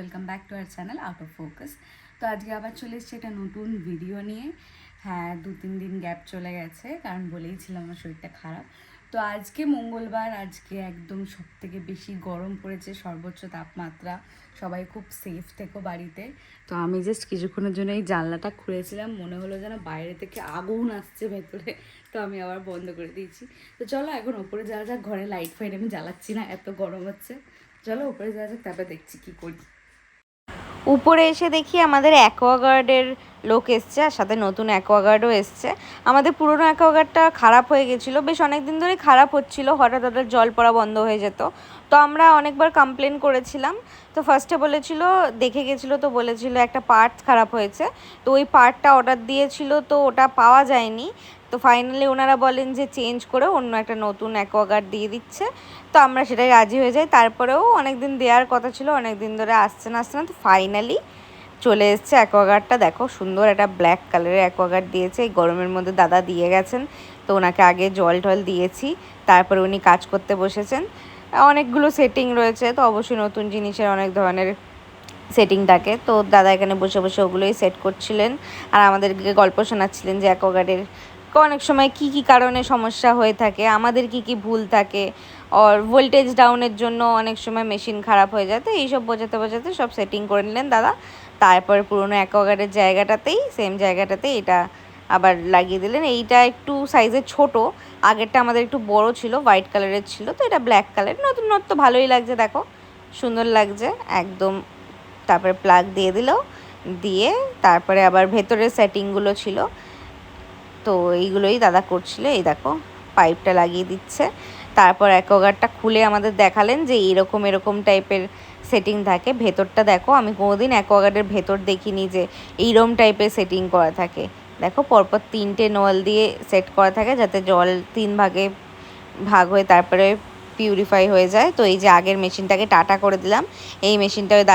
Welcome back to our channel out of focus. তো আজকে আবার চলে এসেছি একটা নতুন ভিডিও নিয়ে। হ্যাঁ, 2-3 দিন গ্যাপ চলে গেছে, কারণ বলেইছিলাম আমার শরীরটা খারাপ। তো আজকে মঙ্গলবার, আজকে একদম সবথেকে বেশি গরম পড়েছে, সর্বোচ্চ তাপমাত্রা। সবাই খুব সেফ থেকো বাড়িতে। তো আমি জাস্ট কিছুক্ষণের জন্য এই জানলাটা খুলেছিলাম, মনে হলো যেন বাইরে থেকে আগুন আসছে ভেতরে, তো আমি আবার বন্ধ করে দিয়েছি। তো চলো এখন ওপরে যাওয়া যাক, ঘরে লাইট ফাইট আমি জ্বালাচ্ছি না, এত গরম হচ্ছে। চলো উপরে যাওয়া যাক, তারপরে দেখছি কি করি। উপরে এসে দেখি আমাদের অ্যাকোয়াগার্ডের লোক এসছে, আর সাথে নতুন অ্যাকোয়াগার্ডও এসছে। আমাদের পুরনো অ্যাকোয়াগার্ডটা খারাপ হয়ে গেছিলো, বেশ অনেক দিন ধরেই খারাপ হচ্ছিলো, হঠাৎ হঠাৎ জল পড়া বন্ধ হয়ে যেত। তো আমরা অনেকবার কমপ্লেন করেছিলাম। তো ফার্স্টে বলেছিল, দেখে গেছিলো, তো বলেছিল একটা পার্ট খারাপ হয়েছে। তো ওই পার্টটা অর্ডার দিয়েছিল, তো ওটা পাওয়া যায়নি। তো ফাইনালি ওনারা বলেন যে চেঞ্জ করে অন্য একটা নতুন অ্যাকোয়াগার্ড দিয়ে দিচ্ছে। তো আমরা সেটাই রাজি হয়ে যাই। তারপরেও অনেক দিন দেওয়ার কথা ছিল, অনেক দিন ধরে আসছে না। তো ফাইনালি চলে এসছে অ্যাকোয়াগার্ডটা। দেখো সুন্দর একটা ব্ল্যাক কালারের অ্যাকোয়াগার্ড দিয়েছে, এই গরমের মধ্যে দাদা দিয়ে গেছেন। তো ওনাকে আগে জল টল দিয়েছি, তারপরে উনি কাজ করতে বসেছেন। অনেকগুলো সেটিং রয়েছে, তো অবশ্যই নতুন জিনিসের অনেক ধরনের সেটিং থাকে। তো দাদা এখানে বসে বসে ওগুলোই সেট করছিলেন, আর আমাদেরকে গল্প শোনাচ্ছিলেন যে অ্যাকোয়াগার্ডের অনেক সময় কি কি কারণে সমস্যা হয়ে থাকে, আমাদের কি কি ভুল থাকে, আর ভোল্টেজ ডাউনের জন্য অনেক সময় মেশিন খারাপ হয়ে যায়। তো এইসব বোঝাতে বোঝাতে সব সেটিং করে নিলেন দাদা। তারপরে পুরোনো অ্যাকোয়াগার্ডের জায়গাটাতেই, সেম জায়গাটাতেই এটা আবার লাগিয়ে দিলেন। এইটা একটু সাইজে ছোট, আগেরটা আমাদের একটু বড় ছিল, হোয়াইট কালারের ছিল। তো এটা ব্ল্যাক কালার, নতুন নতুন ভালোই লাগছে, দেখো সুন্দর লাগছে একদম। তারপরে প্লাগ দিয়ে দিল, দিয়ে তারপরে আবার ভেতরের সেটিংগুলো ছিল, তো এইগুলোই দাদা করছিল। এই দেখো পাইপটা লাগিয়ে দিচ্ছে। তারপর অ্যাকোয়াগার্ডটা খুলে আমাদের দেখালেন যে এরকম এরকম টাইপের সেটিং থাকে। ভেতরটা দেখো, আমি কোনোদিন অ্যাকোয়াগার্ডের ভেতর দেখিনি যে এইরকম টাইপের সেটিং করা থাকে। দেখো পরপর 3টে নল দিয়ে সেট করা থাকে, যাতে জল 3 ভাগে ভাগ হয়ে তারপরে পিউরিফাই হয়ে যায়। তো এই যে আগের মেশিনটাকে টাটা করে দিলাম, এই মেশিনটা ওই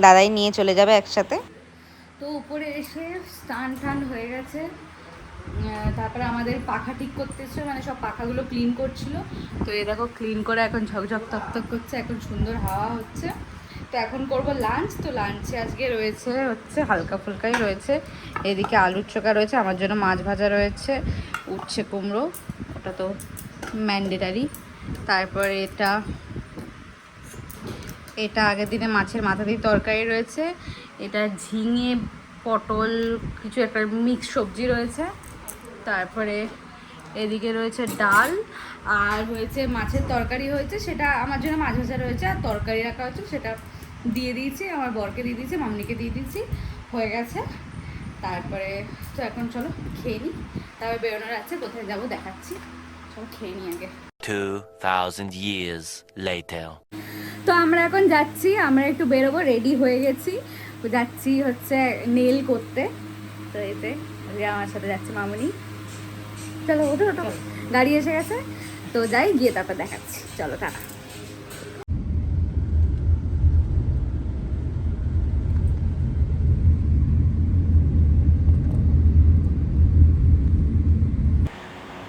দাদাই নিয়ে চলে যাবে একসাথে। তো উপরে এসে স্নান টান হয়ে গেছে, তারপরে আমাদের পাখা ঠিক করতেছে, মানে সব পাখাগুলো ক্লিন করছিল। তো এই দেখো ক্লিন করে এখন ঝকঝক তকতক করছে, এখন সুন্দর হাওয়া হচ্ছে। তো এখন করব লাঞ্চ। তো লাঞ্চে আজকে রয়েছে হালকা ফুলকাই রয়েছে। এদিকে আলুর চোখা রয়েছে, আমার জন্য মাছ ভাজা রয়েছে, উচ্ছে কুমড়ো, ওটা তো ম্যান্ডেটারি। তারপরে এটা আগের দিনে মাছের মাথা দিয়ে তরকারি রয়েছে। এটা ঝিঙে পটল কিছু একটা মিক্স সবজি রয়েছে। তারপরে এদিকে রয়েছে ডাল, আর হয়েছে মাছের তরকারি হয়েছে, সেটা আমার জন্য মাছ ভাজা রয়েছে, আর তরকারি রাখা হচ্ছে, সেটা দিয়ে দিয়েছি, আমার বরকে দিয়ে দিয়েছি, মামনিকে দিয়ে দিয়েছি, হয়ে গেছে। তারপরে তো এখন চলো খেয়ে নিই, তারপরে বেরোনোর আছে, কোথায় যাবো দেখাচ্ছি। চলো খেয়ে নিই আগে। 2000 years later. তো আমরা এখন যাচ্ছি, আমরা একটু বেরোবো, রেডি হয়ে গেছি, যাচ্ছি হচ্ছে নেল করতে। তো এতে আমার সাথে যাচ্ছে মামুনি। চলো ওঠো ওঠো, গাড়ি এসে গেছে। তো যাই, গিয়ে তারপর দেখাচ্ছি, চলো টাটা।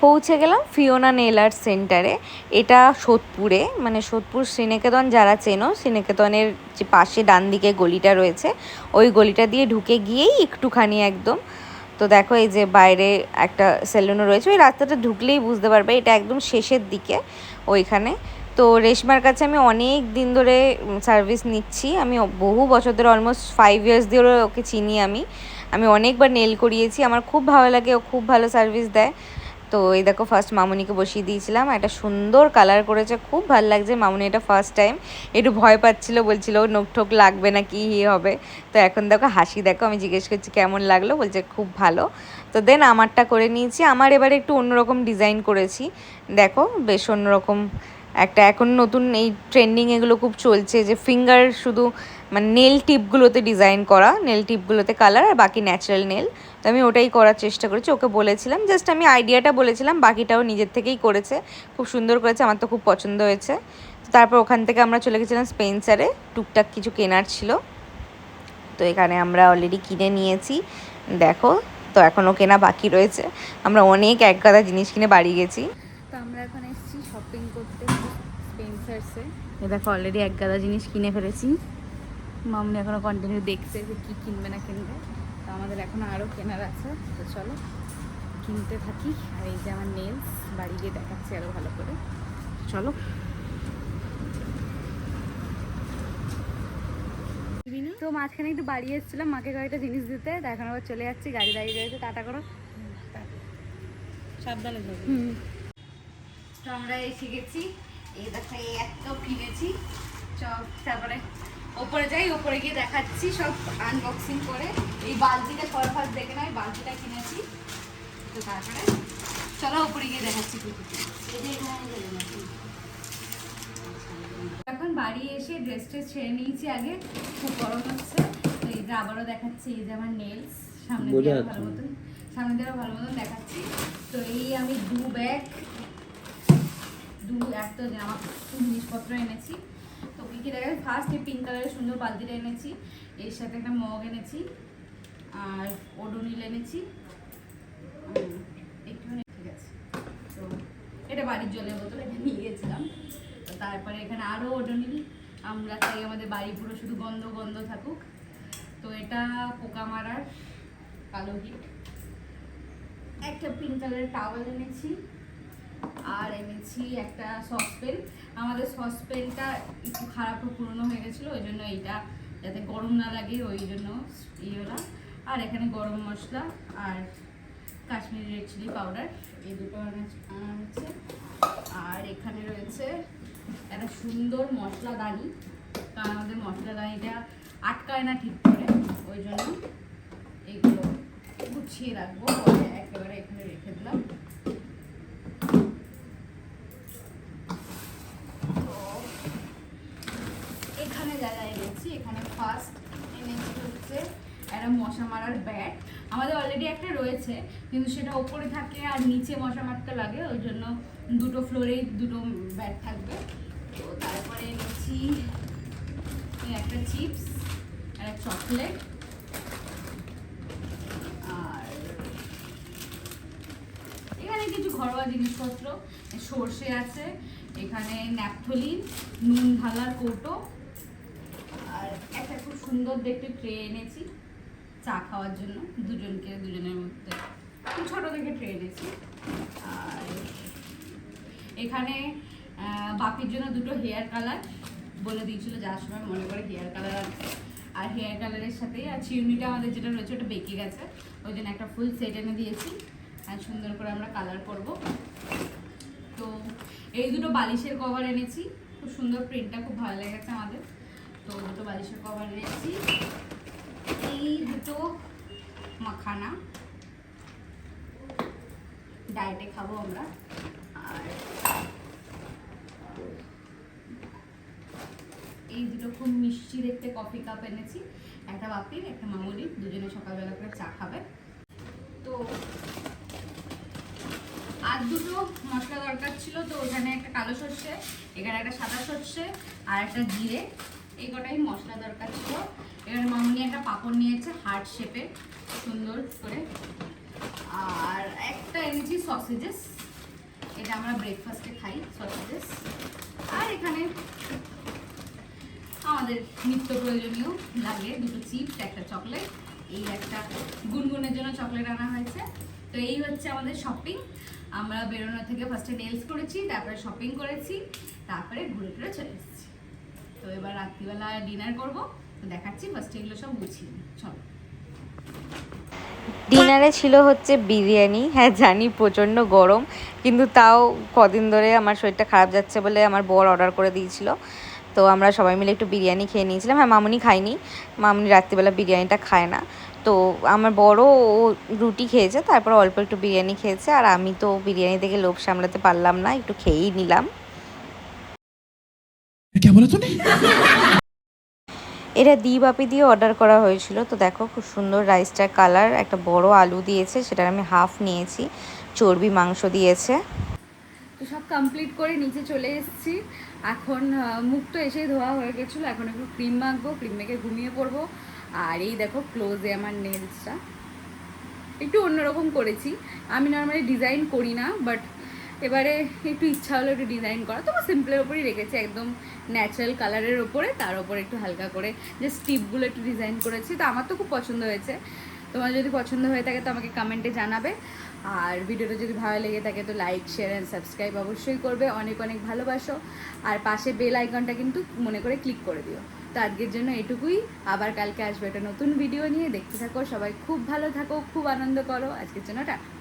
পৌঁছে গেলাম ফিওনা নেল আর্ট সেন্টারে। এটা সোদপুরে, মানে সোদপুর শ্রীনিকেতন যারা চেনো, শ্রীনিকেতনের যে পাশে ডান দিকে গলিটা রয়েছে, ওই গলিটা দিয়ে ঢুকে গিয়েই একটুখানি একদম। তো দেখো এই যে বাইরে একটা সেলুনও রয়েছে, ওই রাস্তাটা ঢুকলেই বুঝতে পারবে, এটা একদম শেষের দিকে ওইখানে। তো রেশমার কাছে আমি অনেক দিন ধরে সার্ভিস নিচ্ছি, আমি বহু বছর ধরে, অলমোস্ট 5 ইয়ার্স ধরে ওকে চিনি। আমি অনেকবার নেল করিয়েছি, আমার খুব ভালো লাগে, ও খুব ভালো সার্ভিস দেয়। তো এই দেখো ফার্স্ট মামুনিকে বসিয়ে দিয়েছিলাম, একটা সুন্দর কালার করেছে, খুব ভালো লাগছে। মামুনি এটা ফার্স্ট টাইম, একটু ভয় পাচ্ছিল, বলছিল নোক ঠোক লাগবে না কি হবে। তো এখন দেখো হাসি, দেখো আমি জিজ্ঞেস করছি কেমন লাগলো, বলছে খুব ভালো। তো দেন আমারটা করে নিয়েছি, আমার এবারে একটু অন্যরকম ডিজাইন করেছি। দেখো বেশ অন্যরকম একটা, এখন নতুন এই ট্রেন্ডিং এগুলো খুব চলছে, যে ফিঙ্গার শুধু মানে নেল টিপগুলোতে ডিজাইন করা, নেল টিপগুলোতে কালার, আর বাকি ন্যাচারাল নেল। তো আমি ওটাই করার চেষ্টা করেছি, ওকে বলেছিলাম, জাস্ট আমি আইডিয়াটা বলেছিলাম, বাকিটাও নিজের থেকেই করেছে, খুব সুন্দর করেছে, আমার তো খুব পছন্দ হয়েছে। তো তারপর ওখান থেকে আমরা চলে গেছিলাম স্পেন্সারে, টুকটাক কিছু কেনার ছিল। তো এখানে আমরা অলরেডি কিনে নিয়েছি, দেখো। তো এখনও কেনা বাকি রয়েছে, আমরা অনেক একগাদা জিনিস কিনে বাড়ি গেছি। তো আমরা এখন এসেছি শপিং করতে স্পেন্সার্সে। এ দেখো অলরেডি একগাদা জিনিস কিনে ফেলেছি। মামনি এখনো কন্টিনিউ দেখছে যে কী কিনবে না কিনবে। তো আমাদের এখনো আরও কেনার আছে, তো চলো কিনতে থাকি। আর এই যে আমার নেলস, বাড়ি গিয়ে দেখাচ্ছি আরও ভালো করে, চলো। তো মাঝখানে একটু বাড়ি এসেছিলাম মাকে কয়েকটা জিনিস দিতে, তো এখন আবার চলে যাচ্ছি, গাড়ি দাঁড়িয়ে রয়েছে, টাটা করো, সাবধানে যাবে। তো আমরা এসে গেছি, এই দেখো এই এত কিনেছি, চল তারপরে ওপরে যাই, ওপরে গিয়ে দেখাচ্ছি সব আনবক্সিং করে। এই বালতিটা ফার্স্ট দেখে নাও, বালতিটা কিনেছি, তো তারপরে চলো ওপরে গিয়ে দেখাচ্ছি কি কি কিনেছি। এখন বাড়ি এসে ড্রেস ট্রেস ছেড়ে নিয়েছি, আগে খুব গরম হচ্ছে, তো এই যে আবারও দেখাচ্ছি, এই যে আমার নেলস সামনে দিয়ে ভালো মতন, সামনে দিয়ে ভালো মতন দেখাচ্ছি। তো এই আমি এত জামা জিনিসপত্র এনেছি। তো কী কী দেখা ফার্স্ট এই পিঙ্ক কালারের সুন্দর বালতিটা এনেছি, এর সাথে একটা মগ এনেছি, আর ওডোনিল এনেছি একটুখানি, ঠিক আছে। তো এটা বাড়ির জলের বোতল, এটা নিয়ে গেছিলাম। তো তারপরে এখানে আরও ওডোনিল, আমরা চাই আমাদের বাড়ি পুরো শুধু গন্ধ গন্ধ থাকুক। তো এটা পোকা মারার কালো হিট। একটা পিঙ্ক কালারের টাওয়েল এনেছি, আর এনেছি একটা সসপ্যান। আমাদের সসপ্যানটা একটু খারাপ পুরনো হয়ে গেছিলো, ওই জন্য এইটা যাতে গরম না লাগে ওই জন্য ইয়েলা। আর এখানে গরম মশলা আর কাশ্মীরি রেড চিলি পাউডার, এই দুটো আনা হচ্ছে। আর এখানে রয়েছে একটা সুন্দর মশলাদানি, কারণ আমাদের মশলাদানিটা আটকায় না ঠিক করে, ওই জন্য এইগুলো গুছিয়ে রাখবো, একেবারে এখানে রেখে দিলাম। এখানে যারা এনেছি, এখানে ফার্স্ট এনেছি হচ্ছে একটা মশা মারার ব্যাট। আমাদের অলরেডি একটা রয়েছে, কিন্তু সেটা ওপরে থাকে আর নিচে মশা মারতে লাগে, ওই জন্য দুটো ফ্লোরেই দুটো ব্যাট থাকবে। তো তারপরে এনেছি একটা চিপস আর একটা চকলেট, আর এখানে কিছু ঘরোয়া জিনিসপত্র, সর্ষে আছে, এখানে ন্যাপথলিন, নুন ঢালার কৌটো, আর একটা খুব সুন্দর দেখতে ট্রে এনেছি চা খাওয়ার জন্য, দুজনের মধ্যে ছোট দেখে ট্রে এনেছি। আর এখানে বাপির জন্য দুটো হেয়ার কালার বলে দিয়েছিল, যাওয়ার সময় মনে করে হেয়ার কালার আনতে। আর হেয়ার কালারের সাথেই আর চিরুনিটা আমাদের যেটা রয়েছে ওটা বেঁকে গেছে, ওই জন্য একটা ফুল সেট এনে দিয়েছি, আর সুন্দর করে আমরা কালার করব। তো এই দুটো বালিশের কভার এনেছি, খুব সুন্দর, প্রিন্টটা খুব ভালো লেগেছে আমাদের, তো দুটো বালিশের কভার এনেছি। এই দুটো মাখানা, ডায়েটে খাবো আমরা। আর এই দুটো খুব মিষ্টি দেখতে কফি কাপ এনেছি, একটা বাপির একটা মামুলির, দুজনে সকালবেলা করে চা খাবে। তো আর দুটো মশলা দরকার ছিল, তো ওখানে একটা কালো সর্ষে, এখানে একটা সাদা সর্ষে আর একটা জিরে, এই কটাই মশলা দরকার ছিল। এখানে মামুনি একটা পাঁপড় নিয়েছে হার্ট শেপের সুন্দর করে, আর একটা এনেছি সসেজেস, এটা আমরা ব্রেকফাস্টে খাই সসেজেস। আর এখানে আমাদের নিত্য প্রয়োজনীয় লাগে দুটো চিপস, একটা চকলেট, এই একটা গুনগুনের জন্য চকলেট আনা হয়েছে। তো এই হচ্ছে আমাদের শপিং। আমরা বেরোনো থেকে ফার্স্টে নেলস করেছি, তারপরে শপিং করেছি, তারপরে ঘুরে ঘুরে চলে এসেছি। তো এবার রাত্রিবেলা ডিনার করব, তো দেখাচ্ছি, ফার্স্টে এগুলো সব গুছিয়ে নিই, চলো। ডিনারে ছিল হচ্ছে বিরিয়ানি। হ্যাঁ জানি প্রচণ্ড গরম, কিন্তু তাও কদিন ধরে আমার শরীরটা খারাপ যাচ্ছে বলে আমার বর অর্ডার করে দিয়েছিল, তো আমরা সবাই মিলে একটু বিরিয়ানি খেয়ে নিয়েছিলাম। হ্যাঁ মামুনি খায়নি, মামুনি রাত্রিবেলা বিরিয়ানিটা খায় না। তো আমার বড় ও রুটি খেয়েছে, তারপর অল্প একটু বিরিয়ানি খেয়েছে, আর আমি তো বিরিয়ানি দেখে লোভ সামলাতে পারলাম না, একটু খেয়েই নিলাম। এটা বাপি দিয়ে অর্ডার করা হয়েছিল। তো দেখো খুব সুন্দর রাইসটার কালার, একটা বড় আলু দিয়েছে, সেটার আমি হাফ নিয়েছি, চর্বি মাংস দিয়েছে। তো সব কমপ্লিট করে নিচে চলে এসেছি। এখন মুখ তো এসেই ধোয়া হয়ে গেছিলো, এখন একটু ক্রিম মাখবো, ক্রিম মেখে ঘুমিয়ে পড়বো। আর এই দেখো ক্লোজে আমার নেলসটা একটু অন্যরকম করেছি, আমি নর্মালি ডিজাইন করি না, বাট এবারে একটু ইচ্ছা হলো একটু ডিজাইন করা, তো সিম্পলের ওপরই রেখেছি, একদম ন্যাচারাল কালারের ওপরে, তার ওপরে একটু হালকা করে যে স্টিপগুলো একটু ডিজাইন করেছি। তো আমার তো খুব পছন্দ হয়েছে, তোমার যদি পছন্দ হয়ে থাকে তো আমাকে কমেন্টে জানাবে। আর ভিডিওটা যদি ভালো লেগে থাকে তো লাইক শেয়ার অ্যান্ড সাবস্ক্রাইব অবশ্যই করবে, অনেক অনেক ভালোবাসো। আর পাশে বেল আইকনটা কিন্তু মনে করে ক্লিক করে দিও। তো আজকের জন্য এটুকুই, আবার কালকে আসবে একটা নতুন ভিডিও নিয়ে, দেখতে থাকো, সবাই খুব ভালো থাকো, খুব আনন্দ করো। আজকের জন্য টাটা।